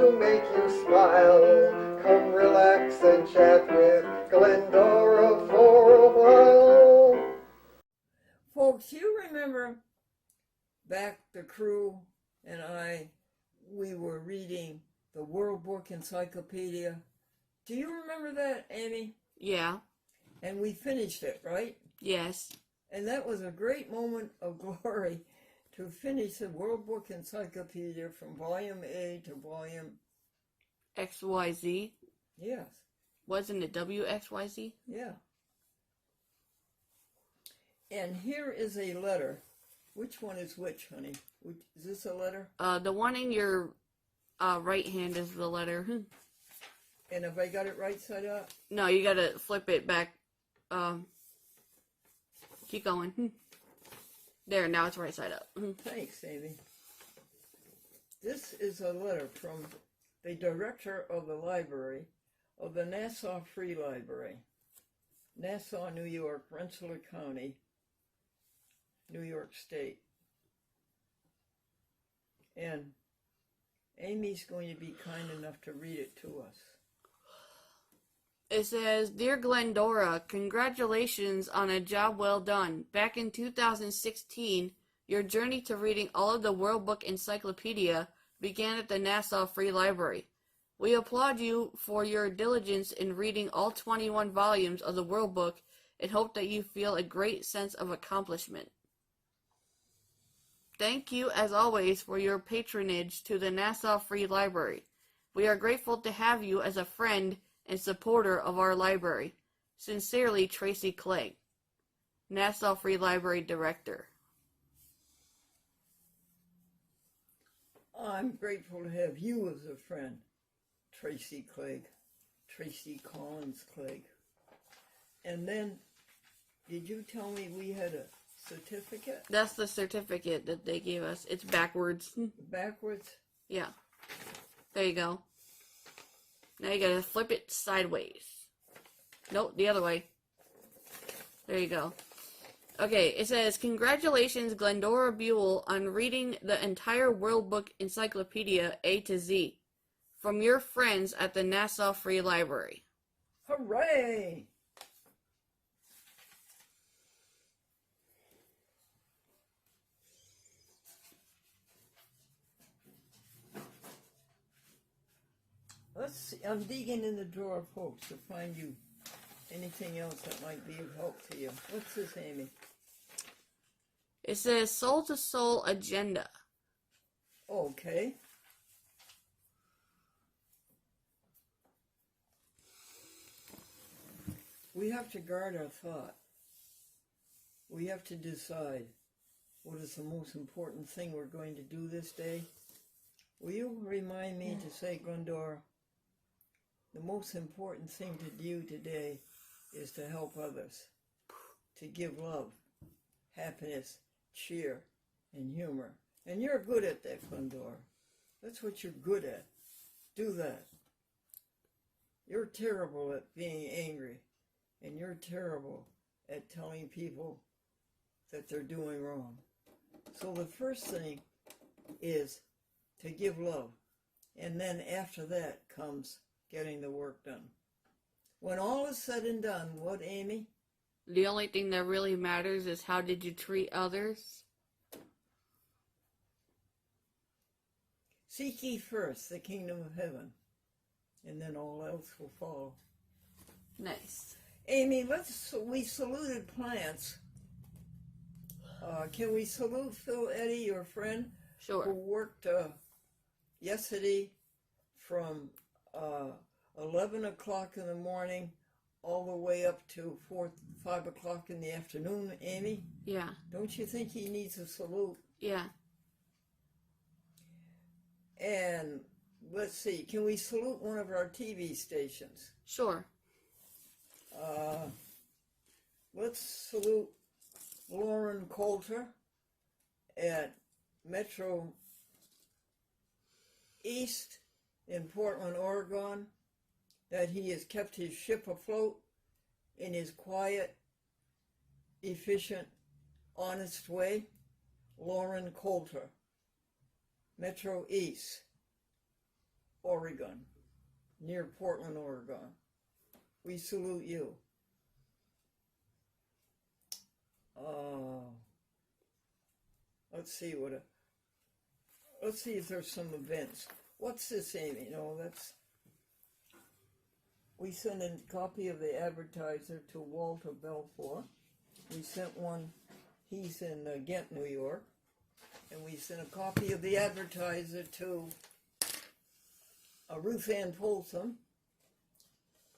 to make you smile. Come relax and chat with Glendora for a while. Folks, you remember back the crew and we were reading the World Book Encyclopedia. Do you remember that, Amy? Yeah. And we finished it, right? Yes. And that was a great moment of glory to finish the World Book Encyclopedia from Volume A to Volume XYZ. Yes. Wasn't it WXYZ? Yeah. And here is a letter. Which one is which, honey? Is this a letter? The one in your right hand is the letter. And have I got it right side up? No, you gotta flip it back. Keep going. There, now it's right side up. Thanks, Amy. This is a letter from the director of the library of the Nassau Free Library, Nassau, New York, Rensselaer County, New York State. And Amy's going to be kind enough to read it to us. It says, Dear Glendora, congratulations on a job well done. Back in 2016, your journey to reading all of the World Book Encyclopedia began at the Nassau Free Library. We applaud you for your diligence in reading all 21 volumes of the World Book and hope that you feel a great sense of accomplishment. Thank you, as always, for your patronage to the Nassau Free Library. We are grateful to have you as a friend and supporter of our library. Sincerely, Tracy Clegg, Nassau Free Library Director. I'm grateful to have you as a friend, Tracy Clegg, Tracy Collins Clegg. And then, did you tell me we had a certificate? That's the certificate that they gave us. It's backwards. Backwards? Yeah. There you go. Now you gotta flip it sideways. Nope, the other way. There you go. Okay, it says, Congratulations, Glendora Buell, on reading the entire World Book Encyclopedia A to Z from your friends at the Nassau Free Library. Hooray! Let's see. I'm digging in the drawer of hopes to find you anything else that might be of help to you. What's this, Amy? It says Soul to Soul Agenda. Okay. We have to guard our thought. We have to decide what is the most important thing we're going to do this day. Will you remind me to say, Glendora, the most important thing to do today is to help others, to give love, happiness, cheer, and humor. And you're good at that, Glendora. That's what you're good at. Do that. You're terrible at being angry, and you're terrible at telling people that they're doing wrong. So the first thing is to give love, and then after that comes getting the work done. When all is said and done, what, Amy? The only thing that really matters is how did you treat others? Seek ye first the kingdom of heaven, and then all else will follow. Nice. Amy, we saluted plants. Can we salute Phil Eddy, your friend? Sure. Who worked yesterday from 11 o'clock in the morning all the way up to 5 o'clock in the afternoon, Amy? Yeah. Don't you think he needs a salute? Yeah. And let's see, can we salute one of our TV stations? Sure. Let's salute Lauren Coulter at Metro East in Portland, Oregon, that he has kept his ship afloat in his quiet, efficient, honest way. Lauren Coulter, Metro East. Oregon, near Portland, Oregon. We salute you. Let's see if there's some events. What's this, Amy? No, we sent a copy of the advertiser to Walter Belfour. We sent one, he's in Ghent, New York. And we sent a copy of the advertiser to Ruth Ann Folsom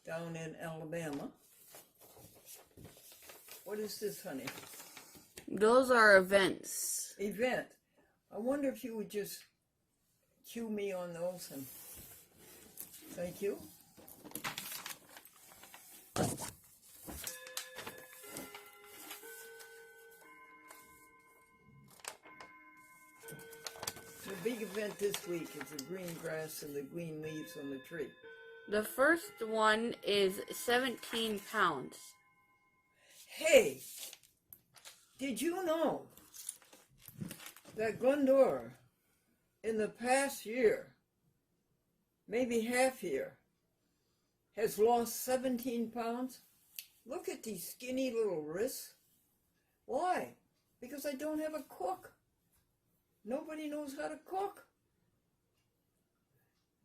down in Alabama. What is this, honey? Those are events. Event. I wonder if you would just cue me on those, and thank you. The big event this week is the green grass and the green leaves on the tree. The first one is 17 pounds. Hey, did you know that Glendora in the past year, maybe half year, has lost 17 pounds? Look at these skinny little wrists. Why? Because I don't have a cook. Nobody knows how to cook.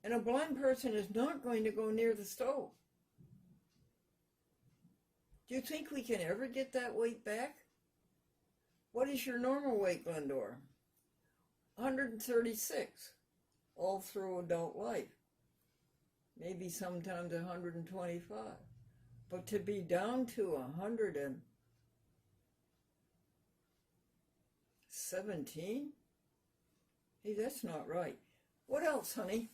And a blind person is not going to go near the stove. Do you think we can ever get that weight back? What is your normal weight, Glendora? 136, all through adult life. Maybe sometimes 125. But to be down to 117? Hey, that's not right. What else, honey?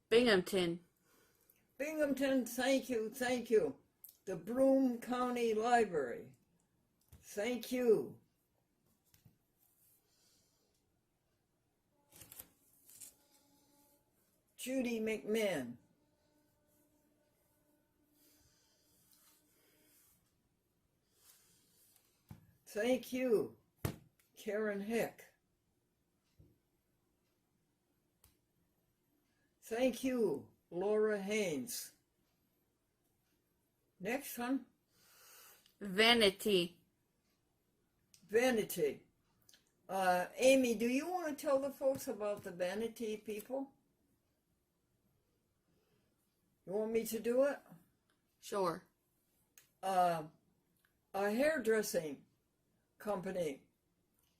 Binghamton. Binghamton, thank you, thank you. The Broome County Library. Thank you. Judy McMahon. Thank you, Karen Heck. Thank you, Laura Haynes. Next one. Vanity. Vanity. Amy, do you want to tell the folks about the Vanity people? You want me to do it? Sure. A hairdressing company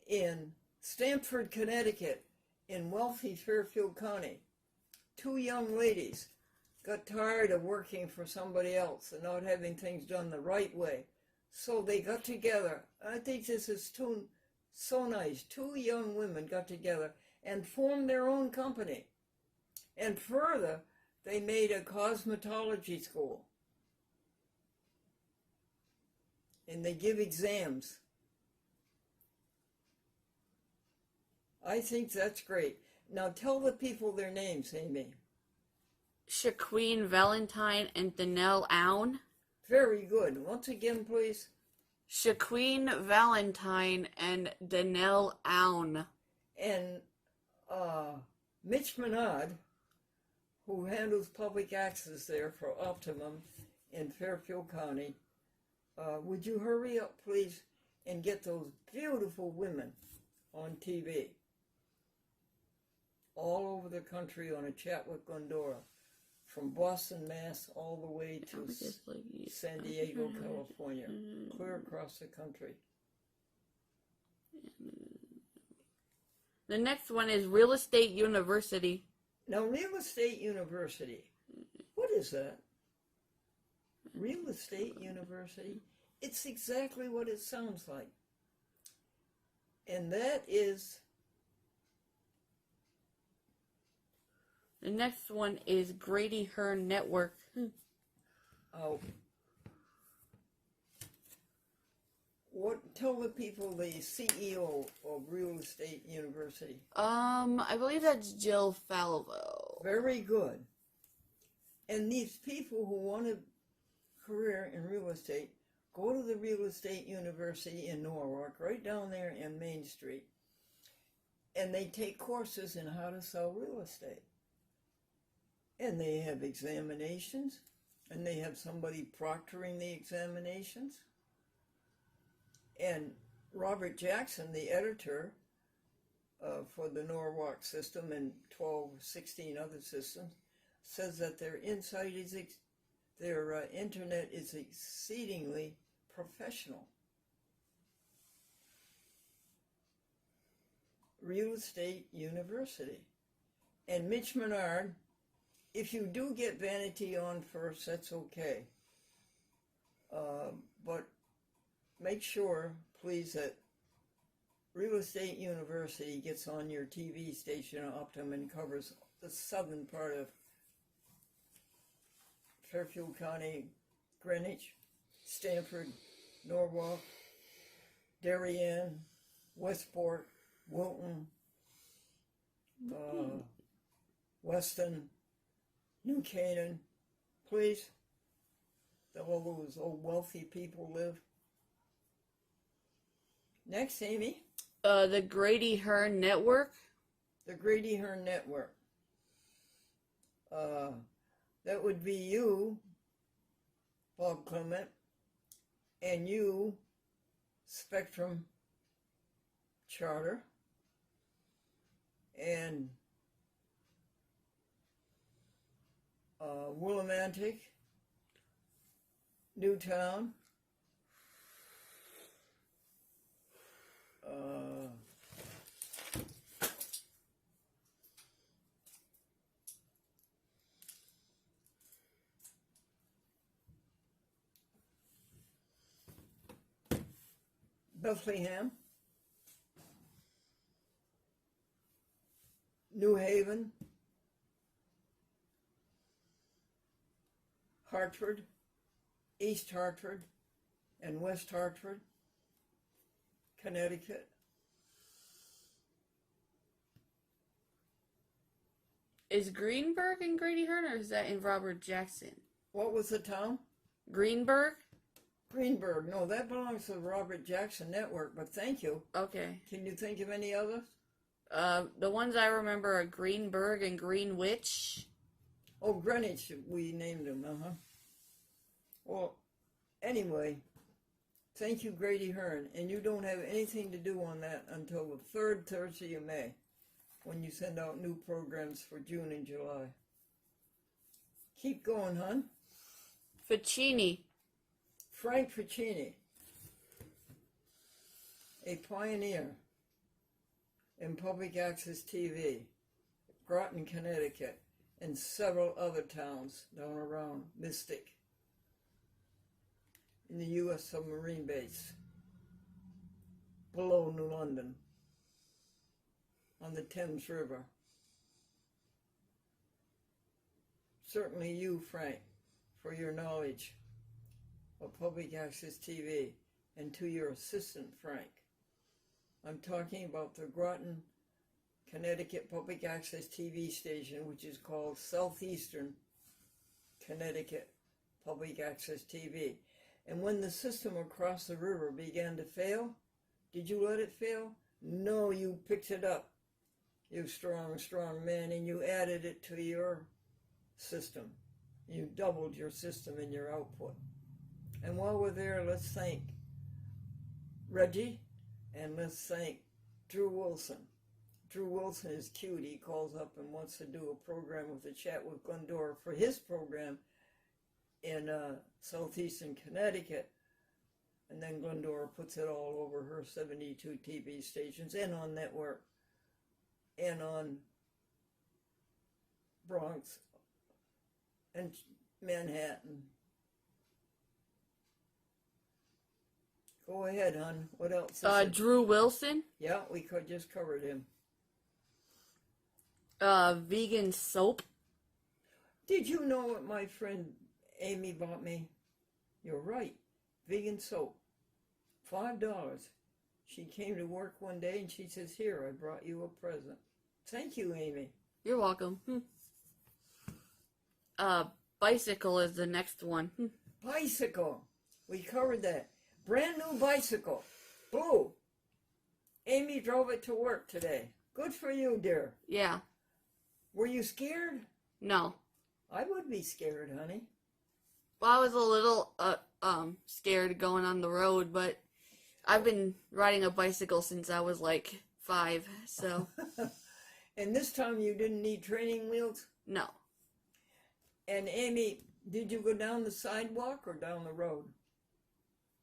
in Stamford, Connecticut, in wealthy Fairfield County. Two young ladies got tired of working for somebody else and not having things done the right way. So they got together. I think this is so nice. Two young women got together and formed their own company. And further, they made a cosmetology school. And they give exams. I think that's great. Now tell the people their names, Amy. Shaqueen Valentine and Danelle Aun. Very good. Once again, please. Shaqueen Valentine and Danelle Aun. And Mitch Menard, who handles public access there for Optimum in Fairfield County, would you hurry up, please, and get those beautiful women on TV all over the country on A Chat with Glendora, from Boston, Mass, all the way to San Diego, California, clear across the country. The next one is Real Estate University. Now, Real Estate University, what is that? Real Estate University? It's exactly what it sounds like. And that is... The next one is Grady Hearn Network. Oh. Tell the people the CEO of Real Estate University. I believe that's Jill Falvo. Very good. And these people who want a career in real estate, go to the Real Estate University in Norwalk, right down there in Main Street. And they take courses in how to sell real estate. And they have examinations, and they have somebody proctoring the examinations. And Robert Jackson, the editor for the Norwalk system and 12, 16 other systems, says that their internet is exceedingly professional. Real Estate University. And Mitch Menard, if you do get Vanity on first, that's okay. But make sure, please, that Real Estate University gets on your TV station, Optum, and covers the southern part of Fairfield County, Greenwich, Stamford, Norwalk, Darien, Westport, Wilton, Weston, New Canaan, please. All those old wealthy people live. Next, Amy. The Grady Hearn Network. The Grady Hearn Network. That would be you, Bob Clement, and you, Spectrum Charter, and Willimantic, Newtown, Bethlehem, New Haven, Hartford, East Hartford, and West Hartford, Connecticut. Is Greenberg in Grady Hearn, or is that in Robert Jackson? What was the town? Greenberg? Greenberg. No, that belongs to the Robert Jackson Network, but thank you. Okay. Can you think of any others? The ones I remember are Greenberg and Greenwich. Oh, Greenwich, we named them, Well, anyway, thank you, Grady Hearn, and you don't have anything to do on that until the third Thursday of May, when you send out new programs for June and July. Keep going, hon. Ficini. Frank Ficini, a pioneer in public access TV, Groton, Connecticut, and several other towns down around Mystic, in the U.S. submarine base, below New London, on the Thames River. Certainly you, Frank, for your knowledge of public access TV, and to your assistant, Frank. I'm talking about the Groton, Connecticut public access TV station, which is called Southeastern Connecticut Public Access TV. And when the system across the river began to fail, did you let it fail? No, you picked it up, you strong, strong man, and you added it to your system. You doubled your system and your output. And while we're there, let's thank Reggie, and let's thank Drew Wilson. Drew Wilson is cute. He calls up and wants to do a program with a chat with Glendora for his program in southeastern Connecticut. And then Glendora puts it all over her 72 TV stations and on network and on Bronx and Manhattan. Go ahead, hon. What else? Drew Wilson. Yeah, we just covered him. Vegan soap. Did you know what my friend Amy bought me? You're right. Vegan soap. $5. She came to work one day and she says, "Here, I brought you a present." Thank you, Amy. You're welcome. Bicycle is the next one. Bicycle. We covered that. Brand new bicycle. Blue. Amy drove it to work today. Good for you, dear. Yeah. Were you scared? No. I would be scared, honey. Well, I was a little scared going on the road, but I've been riding a bicycle since I was like 5, so And this time you didn't need training wheels? no. And Amy, did you go down the sidewalk or down the road?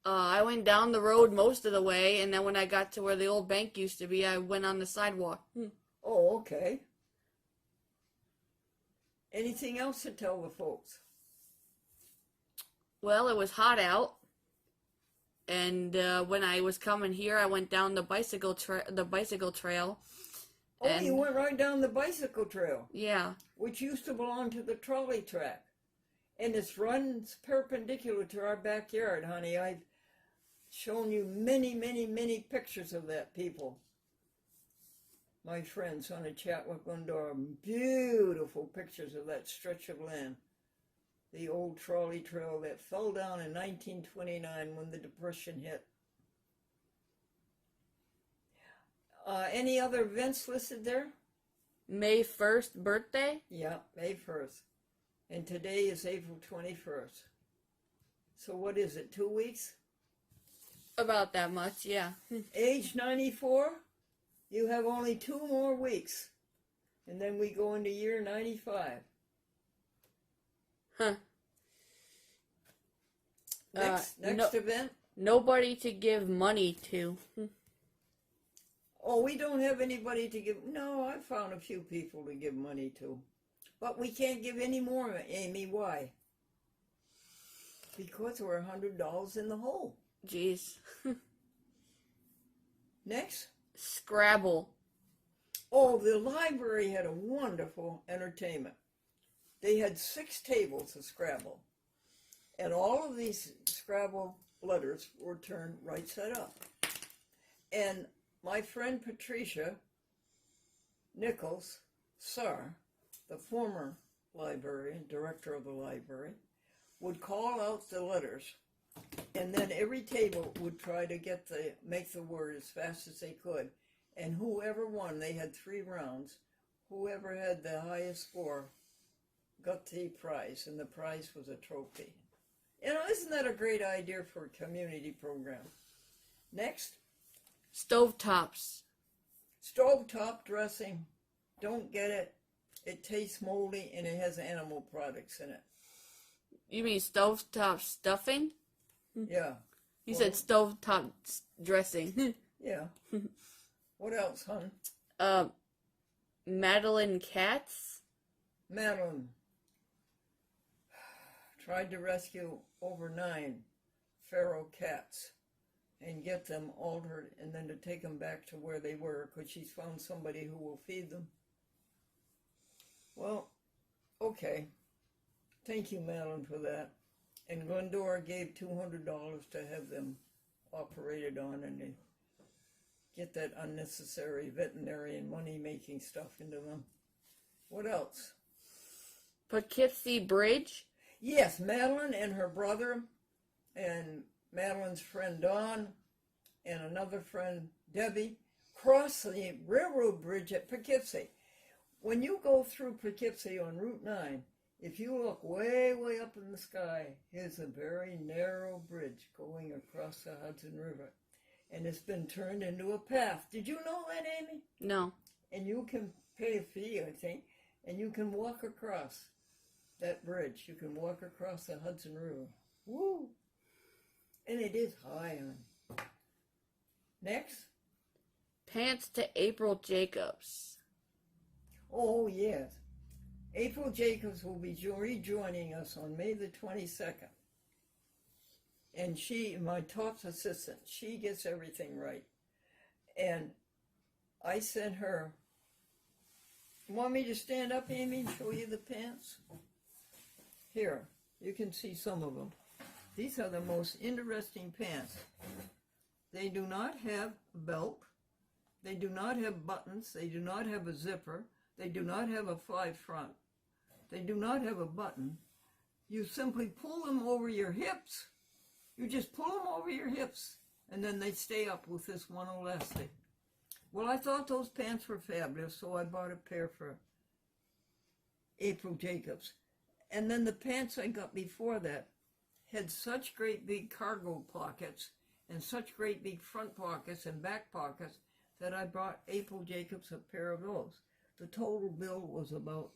I went down the road most of the way, and then when I got to where the old bank used to be, I went on the sidewalk. Oh, okay. Anything else to tell the folks? Well, it was hot out, and when I was coming here, I went down the bicycle trail. Oh, And you went right down the bicycle trail, yeah, which used to belong to the trolley track. And it runs perpendicular to our backyard, honey. I've shown you many, many, many pictures of that, people. My friends on a chat with Glendora, beautiful pictures of that stretch of land. The old trolley trail that fell down in 1929 when the Depression hit. Any other events listed there? May 1st birthday. Yeah, May 1st. And today is April 21st. So what is it, 2 weeks? About that much, yeah. Age 94? You have only 2 more weeks. And then we go into year 95. Huh. Next event? Nobody to give money to. Oh, we don't have anybody to give. No, I found a few people to give money to. But we can't give any more, Amy. Why? Because we're $100 in the hole. Jeez. Next? Scrabble. Oh, the library had a wonderful entertainment. They had 6 tables of Scrabble. And all of these Scrabble letters were turned right side up. And my friend Patricia Nichols, Sar, the former librarian, director of the library, would call out the letters, and then every table would try to make the word as fast as they could. And whoever won, they had 3 rounds, whoever had the highest score got the prize, and the prize was a trophy. You know, isn't that a great idea for a community program? Next. Stovetops. Stovetop dressing. Don't get it. It tastes moldy and it has animal products in it. You mean stovetop stuffing? Yeah. You said stovetop dressing. Yeah. What else, hon? Madeline Katz. Madeline tried to rescue over 9 feral cats and get them altered and then to take them back to where they were because she's found somebody who will feed them. Well, okay. Thank you, Madeline, for that. And Glendora gave $200 to have them operated on and they get that unnecessary veterinarian money-making stuff into them. What else? Poughkeepsie Bridge. Yes, Madeline and her brother and Madeline's friend Dawn and another friend Debbie crossed the railroad bridge at Poughkeepsie. When you go through Poughkeepsie on Route 9, if you look way, way up in the sky, here's a very narrow bridge going across the Hudson River. And it's been turned into a path. Did you know that, Amy? No. And you can pay a fee, I think, and you can walk across that bridge. You can walk across the Hudson River. Woo! And it is high on. Next. Pants to April Jacobs. Oh, yes. April Jacobs will be rejoining us on May the 22nd. And she, my top assistant, she gets everything right. And I sent her, want me to stand up, Amy, and show you the pants? Here, you can see some of them. These are the most interesting pants. They do not have a belt. They do not have buttons. They do not have a zipper. They do not have a 5 front. They do not have a button. You simply pull them over your hips. You just pull them over your hips, and then they stay up with this one elastic. Well, I thought those pants were fabulous, so I bought a pair for April Jacobs. And then the pants I got before that had such great big cargo pockets and such great big front pockets and back pockets that I bought April Jacobs a pair of those. The total bill was about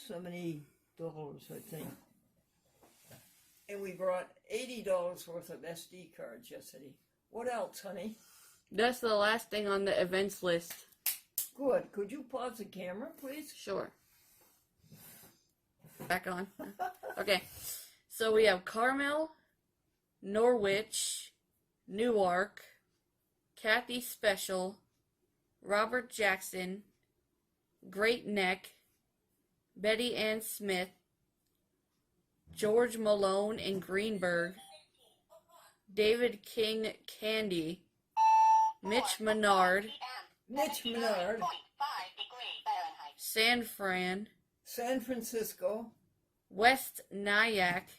$70, I think. And we brought $80 worth of SD cards yesterday. What else, honey? That's the last thing on the events list. Good. Could you pause the camera, please? Sure. Back on. Okay. So we have Carmel, Norwich, Newark, Kathy Special, Robert Jackson, Great Neck, Betty Ann Smith, George Malone in Greenberg, David King Candy, Mitch Menard, San Francisco, West Nyack,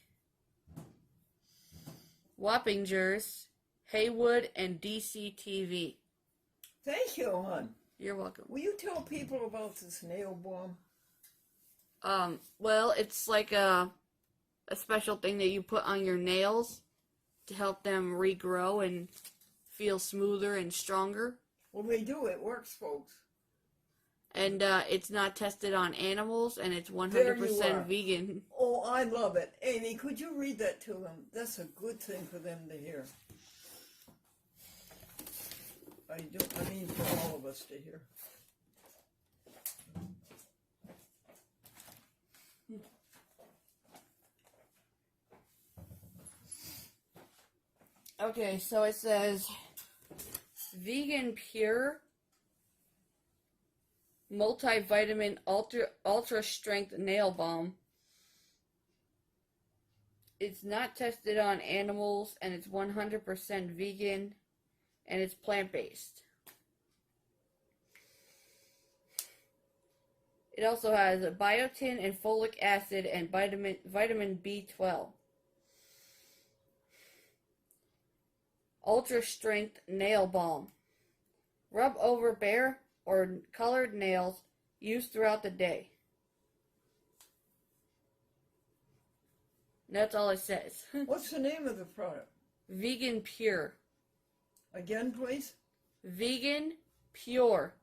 Wappingers, Haywood, and BCC-TV. Thank you, hon. You're welcome. Will you tell people about this nail bomb? Well, it's like a special thing that you put on your nails to help them regrow and feel smoother and stronger. Well, they do. It works, folks. And it's not tested on animals, and it's 100% vegan. Oh, I love it. Amy, could you read that to them? That's a good thing for them to hear. I mean for all of us to hear. Okay, so it says vegan pure multivitamin ultra strength nail balm. It's not tested on animals, and it's 100% vegan, and it's plant-based. It also has a biotin and folic acid and vitamin B12. Ultra strength nail balm. Rub over bare or colored nails used throughout the day. That's all it says. What's the name of the product? Vegan Pure. Again, please? Vegan Pure.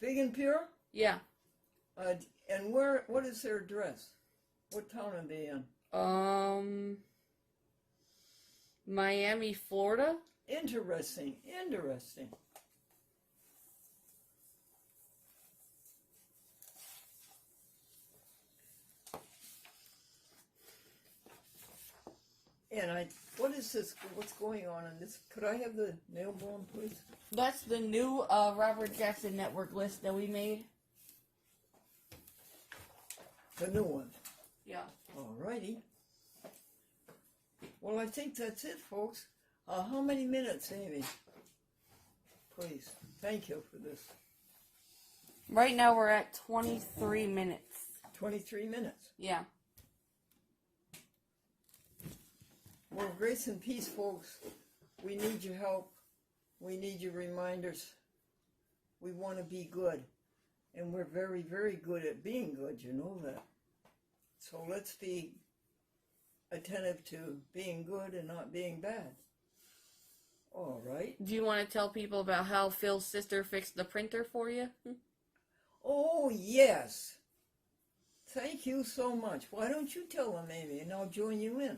Vegan Pure? Yeah. And what is their address? What town are they in? Miami, Florida. Interesting. And what is this? What's going on in this? Could I have the nail balm, please? That's the new Robert Jackson Network list that we made. The new one. Yeah. Alrighty. Well, I think that's it, folks. How many minutes, Amy? Please. Thank you for this. Right now we're at 23 minutes. 23 minutes. Yeah. Well, grace and peace, folks. We need your help. We need your reminders. We want to be good. And we're very, very good at being good. You know that. So let's be attentive to being good and not being bad. All right. Do you want to tell people about how Phil's sister fixed the printer for you? Oh, yes. Thank you so much. Why don't you tell them, Amy, and I'll join you in.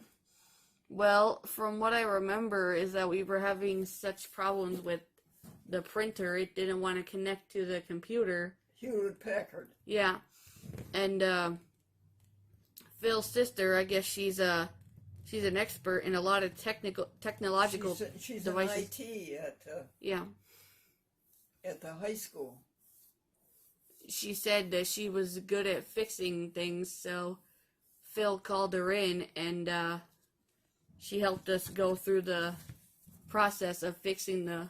Well, from what I remember is that we were having such problems with the printer, it didn't want to connect to the computer. Hewlett Packard. Yeah. And Phil's sister, I guess she's an expert in a lot of technological she's devices. She's in IT at the high school. She said that she was good at fixing things, so Phil called her in, and she helped us go through the process of fixing the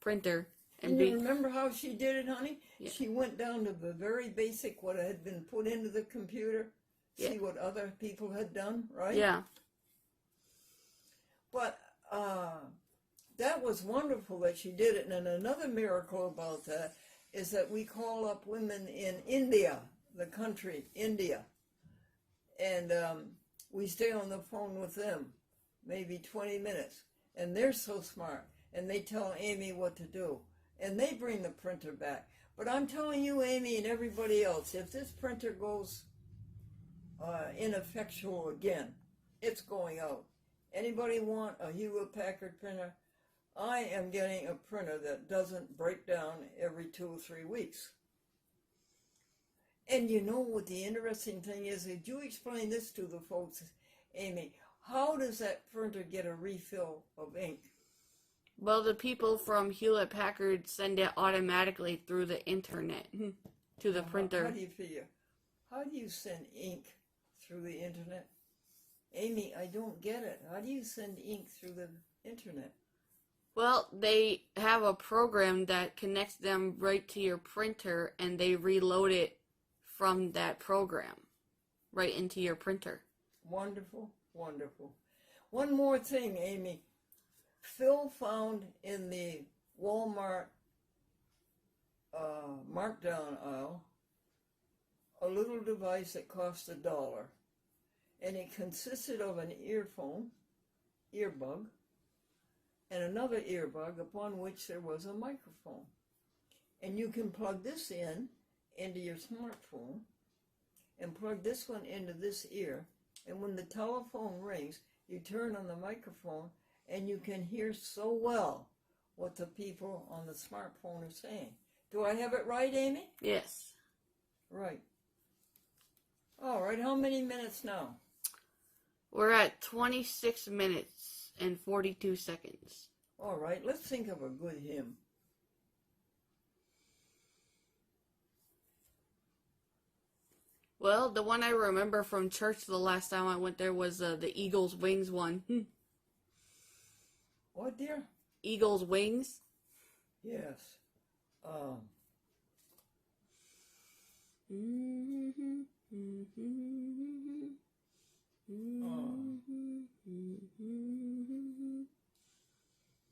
printer. And you remember how she did it, honey? Yeah. She went down to the very basic, what had been put into the computer, see what other people had done, right? Yeah. But that was wonderful that she did it. And another miracle about that is that we call up women in India, the country, India, and we stay on the phone with them, maybe 20 minutes. And they're so smart, and they tell Amy what to do, and they bring the printer back. But I'm telling you, Amy, and everybody else, if this printer goes ineffectual again, it's going out. Anybody want a Hewlett-Packard printer? I am getting a printer that doesn't break down every 2 or 3 weeks. And you know what the interesting thing is? Did you explain this to the folks, Amy? How does that printer get a refill of ink? Well, the people from Hewlett-Packard send it automatically through the internet to the printer. How do you figure? How do you send ink through the internet? Amy, I don't get it. How do you send ink through the internet? Well, they have a program that connects them right to your printer, and they reload it from that program right into your printer. Wonderful, wonderful. One more thing, Amy. Phil found in the Walmart markdown aisle a little device that cost $1. And it consisted of an earbud, and another earbud upon which there was a microphone. And you can plug this in into your smartphone and plug this one into this ear. And when the telephone rings, you turn on the microphone and you can hear so well what the people on the smartphone are saying. Do I have it right, Amy? Yes. Right. All right, how many minutes now? We're at 26 minutes and 42 seconds. All right, let's think of a good hymn. Well, the one I remember from church the last time I went there was the Eagle's Wings one. What, dear? Eagle's Wings? Yes.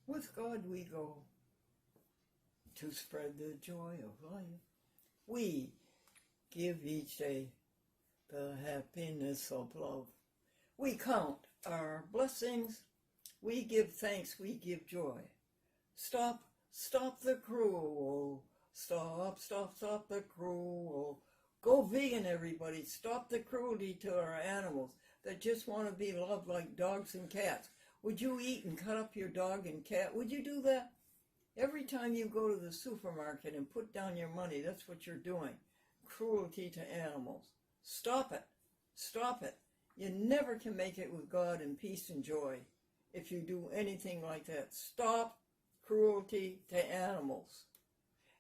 With God we go to spread the joy of life. We give each day the happiness of love. We count our blessings. We give thanks. We give joy. Stop the cruel. Stop the cruel. Go vegan, everybody. Stop the cruelty to our animals that just want to be loved like dogs and cats. Would you eat and cut up your dog and cat? Would you do that? Every time you go to the supermarket and put down your money, that's what you're doing. Cruelty to animals. Stop it. Stop it. You never can make it with God in peace and joy if you do anything like that. Stop cruelty to animals.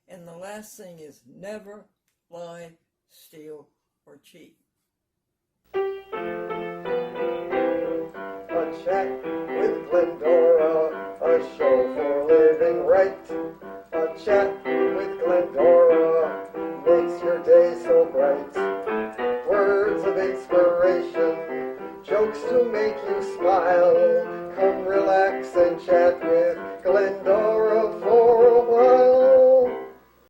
And the last thing is never lie, steal, or cheat. A chat with Glendora, a show for living right. A chat with Glendora makes your day so bright. Words of inspiration, jokes to make you smile.